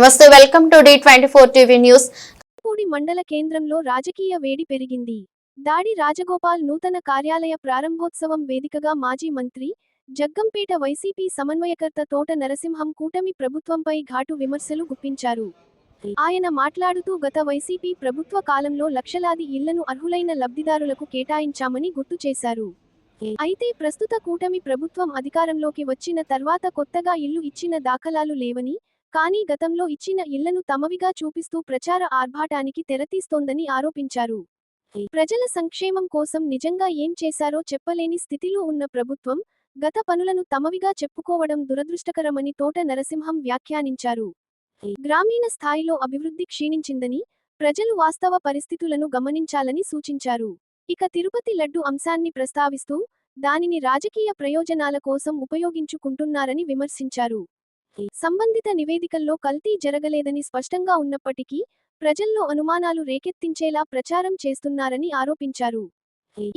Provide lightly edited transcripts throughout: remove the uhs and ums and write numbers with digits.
నమస్తే, welcome to D24 TV news. Pudi మండల కేంద్రంలో రాజకీయ వేడి పెరిగింది. దాడి రాజగోపాల్ నూతన కార్యాలయ ప్రారంభోత్సవం వేదికగా మాజీ మంత్రి, జగ్గంపేట వైసీపీ సమన్వయకర్త తోట నరసింహం కూటమి ప్రభుత్వంపై ఘాటు విమర్శలు గుప్పించారు. ఆయన మాట్లాడుతూ గత వైసీపీ ప్రభుత్వ కాలంలో లక్షలాది ఇళ్లను అర్హులైన లబ్ధిదారులకు కేటాయించామని గుర్తు చేశారు. అయితే ప్రస్తుత కూటమి ప్రభుత్వం అధికారంలోకి వచ్చిన తర్వాత కొత్తగా ఇల్లు ఇచ్చిన దాఖలాలు లేవని, కానీ గతంలో ఇచ్చిన ఇళ్లను తమవిగా చూపిస్తూ ప్రచార ఆర్భాటానికి తెరతీస్తోందని ఆరోపించారు. ప్రజల సంక్షేమం కోసం నిజంగా ఏం చేశారో చెప్పలేని స్థితిలో ఉన్న ప్రభుత్వం, గత పనులను తమవిగా చెప్పుకోవడం దురదృష్టకరమని తోట నరసింహం వ్యాఖ్యానించారు. గ్రామీణ స్థాయిలో అభివృద్ధి క్షీణించిందని, ప్రజలు వాస్తవ పరిస్థితులను గమనించాలని సూచించారు. ఇక తిరుపతి లడ్డు అంశాన్ని ప్రస్తావిస్తూ, దానిని రాజకీయ ప్రయోజనాల కోసం ఉపయోగించుకుంటున్నారని విమర్శించారు. సంబంధిత నివేదికల్లో కల్తీ జరగలేదని స్పష్టంగా ఉన్నప్పటికీ, ప్రజల్లో అనుమానాలు రేకెత్తించేలా ప్రచారం చేస్తున్నారని ఆరోపించారు.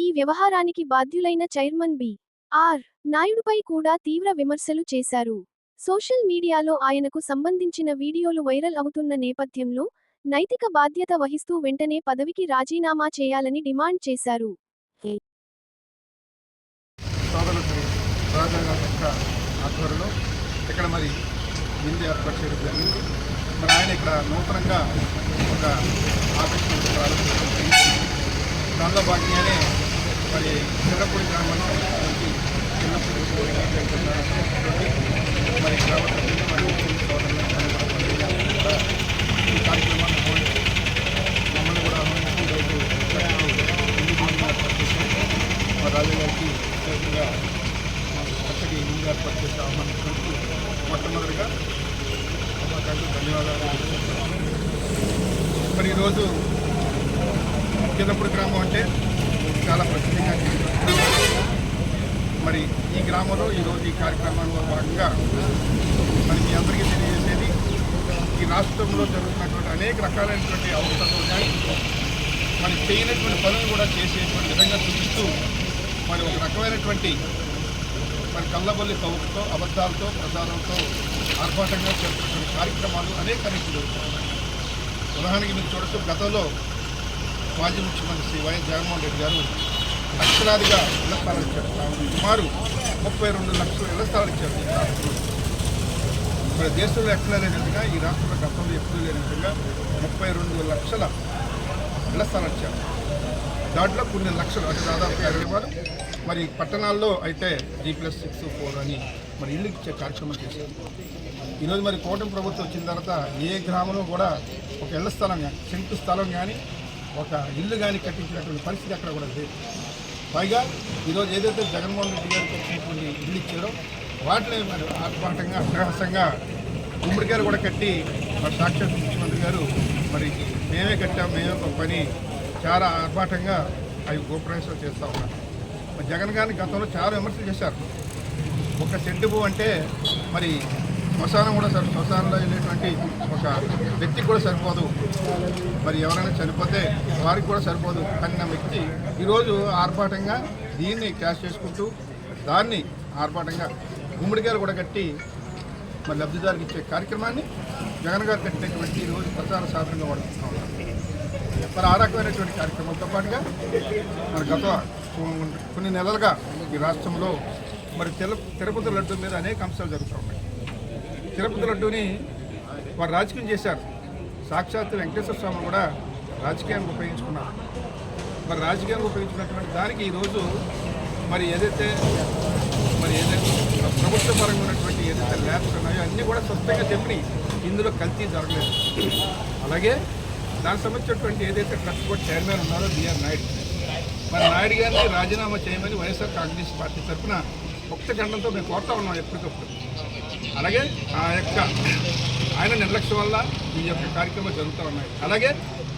ఈ వ్యవహారానికి బాధ్యులైన చైర్మన్ బి.ఆర్. నాయుడుపై కూడా తీవ్ర విమర్శలు చేశారు. సోషల్ మీడియాలో ఆయనకు సంబంధించిన వీడియోలు వైరల్ అవుతున్న నేపథ్యంలో, నైతిక బాధ్యత వహిస్తూ వెంటనే పదవికి రాజీనామా చేయాలని డిమాండ్ చేశారు. ఇక్కడ మరి ముందు ఏర్పాటు చేయడం జరిగింది. మరి ఆయన ఇక్కడ నూతనంగా ఒక ఆఫీస్ ప్రారంభించడం. దానిలో భాగంగానే మరి చిన్నపూడి గ్రామంలో చిన్నపూడి మరి గ్రామ ఈ కార్యక్రమాన్ని మమ్మల్ని కూడా ఆహ్వానించి మరి రాజు గారికి విశేషంగా చక్కటి ముందు ఏర్పాటు చేసే ఆహ్వానించినందుకు మొట్టమొదటిగా ధన్యవాదాలు. మరి ఈరోజు చిన్నపూడి గ్రామం అంటే చాలా ప్రసిద్ధిగా మరి ఈ గ్రామంలో ఈరోజు ఈ కార్యక్రమంలో భాగంగా మరి మీ అందరికీ తెలియజేసేది, ఈ రాష్ట్రంలో జరుగుతున్నటువంటి అనేక రకాలైనటువంటి అవసరాలు కానీ మరి చేయనటువంటి పనులు కూడా చేసేటువంటి విధంగా చూపిస్తూ మరి ఒక రకమైనటువంటి మరి కళ్ళబొల్లి కవులతో, అబద్ధాలతో, ప్రచారంతో ఆర్భాటంగా చేస్తున్న కార్యక్రమాలు అనేక జరుగుతున్నాయి. ఉదాహరణకి మీరు చూడొచ్చు, గతంలో మాజీ ముఖ్యమంత్రి శ్రీ వైఎస్ జగన్మోహన్ రెడ్డి గారు లక్షలాదిగా ఇళ్ల స్థలాలు ఇచ్చారు. సుమారు 32 లక్షల ఇళ్ల స్థలాలు ఇచ్చారు ఈ రాష్ట్రంలో. మరి దేశంలో ఎక్కడ లేని విధంగా, ఈ రాష్ట్రంలో గతంలో ఎప్పుడూ లేని విధంగా 32 లక్షల ఇళ్ల స్థలాలు ఇచ్చారు. దాంట్లో కొన్ని లక్షలు అంటే దాదాపు 20 మరి పట్టణాల్లో అయితే G+6, 4 అని మరి ఇల్లు ఇచ్చే కార్యక్రమం చేశారు. ఈరోజు మరి కూటమి ప్రభుత్వం వచ్చిన తర్వాత ఏ గ్రామంలో కూడా ఒక ఇళ్ల స్థలం కానీ, సెంటు స్థలం కానీ, ఒక ఇల్లు కానీ కట్టించినటువంటి పరిస్థితి అక్కడ కూడా లేదు. పైగా ఈరోజు ఏదైతే జగన్మోహన్ రెడ్డి గారికి వచ్చినటువంటి ఇల్లు ఇచ్చారో వాటిని మరి ఆర్భాటంగా, అట్టహాసంగా గుమ్మడికాయలు కూడా కట్టి మరి సాక్షాత్ ముఖ్యమంత్రి గారు మరి మేమే కట్టాం, మేమే ఒక పని చాలా ఆర్భాటంగా అవి గోప్రవేశం చేస్తూ ఉన్నారు. జగన్ గారిని గతంలో చాలా విమర్శలు చేశారు. ఒక సెంటు భూ అంటే మరి శ్మశానం కూడా శ్మశానంలో వెళ్ళేటువంటి ఒక వ్యక్తికి కూడా సరిపోదు, మరి ఎవరైనా చనిపోతే వారికి కూడా సరిపోదు అన్న వ్యక్తి ఈరోజు ఆర్భాటంగా దీన్ని క్యాష్ చేసుకుంటూ దాన్ని ఆర్భాటంగా గుమ్మడికాయలు కూడా కట్టి మరి లబ్ధిదారుకి ఇచ్చే కార్యక్రమాన్ని జగన్ గారు కట్టినటువంటి ఈరోజు ప్రచార సాధనంగా వాడుతూ ఉన్నారు. మరి ఆ రకమైనటువంటి కార్యక్రమంతో పాటుగా మరి గత కొన్ని నెలలుగా ఈ రాష్ట్రంలో మరి తిరుపతి లడ్డు మీద అనేక అంశాలు జరుగుతూ ఉన్నాయి. తిరుపతి లడ్డూని వారు రాజకీయం చేశారు. సాక్షాత్ వెంకటేశ్వర స్వామి కూడా రాజకీయానికి ఉపయోగించుకున్నారు. మరి రాజకీయానికి ఉపయోగించుకున్నటువంటి దానికి ఈరోజు మరి ఏదైతే ప్రభుత్వ పరంగా ఉన్నటువంటి ఏదైతే ల్యాబ్స్ ఉన్నాయో అన్నీ కూడా స్పష్టంగా చెప్పి ఇందులో కల్తీ జరగలేదు. అలాగే దానికి సంబంధించినటువంటి ఏదైతే ట్రస్ట్ బోర్డు చైర్మన్ ఉన్నారో బి.ఆర్. నాయుడు, మరి నాయుడు గారిని రాజీనామా చేయమని వైఎస్ఆర్ కాంగ్రెస్ పార్టీ తరఫున ఒక్క గంటలతో మేము కోరుతా ఉన్నాం ఎప్పటికప్పుడు. అలాగే ఆయన నిర్లక్ష్యం వల్ల ఈ యొక్క కార్యక్రమాలు జరుగుతూ ఉన్నాయి. అలాగే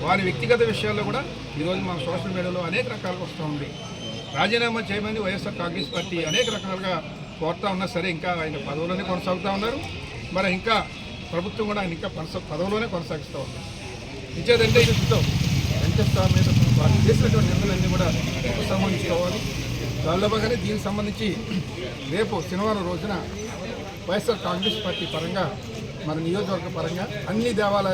వారి వ్యక్తిగత విషయాల్లో కూడా ఈరోజు మన సోషల్ మీడియాలో అనేక రకాలుగా వస్తూ ఉంది. రాజీనామా చేయమని వైఎస్ఆర్ కాంగ్రెస్ పార్టీ అనేక రకాలుగా కోరుతా ఉన్నా సరే ఇంకా ఆయన పదవులోనే కొనసాగుతూ ఉన్నారు. మరి ఇంకా ప్రభుత్వం కూడా ఆయన ఇంకా పదవులోనే కొనసాగిస్తూ ఉన్నారు. ఇచ్చేదంటే ఇదితో వెంకటేశ్వర మీద వారు చేసినటువంటి నిర్ణయాలన్నీ కూడా ఉపసంహరించుకోవాలి. దానిలో భాగంగానే దీనికి సంబంధించి రేపు శనివారం రోజున వైఎస్ఆర్ కాంగ్రెస్ పార్టీ పరంగా మన నియోజకవర్గ పరంగా అన్ని దేవాలయాలు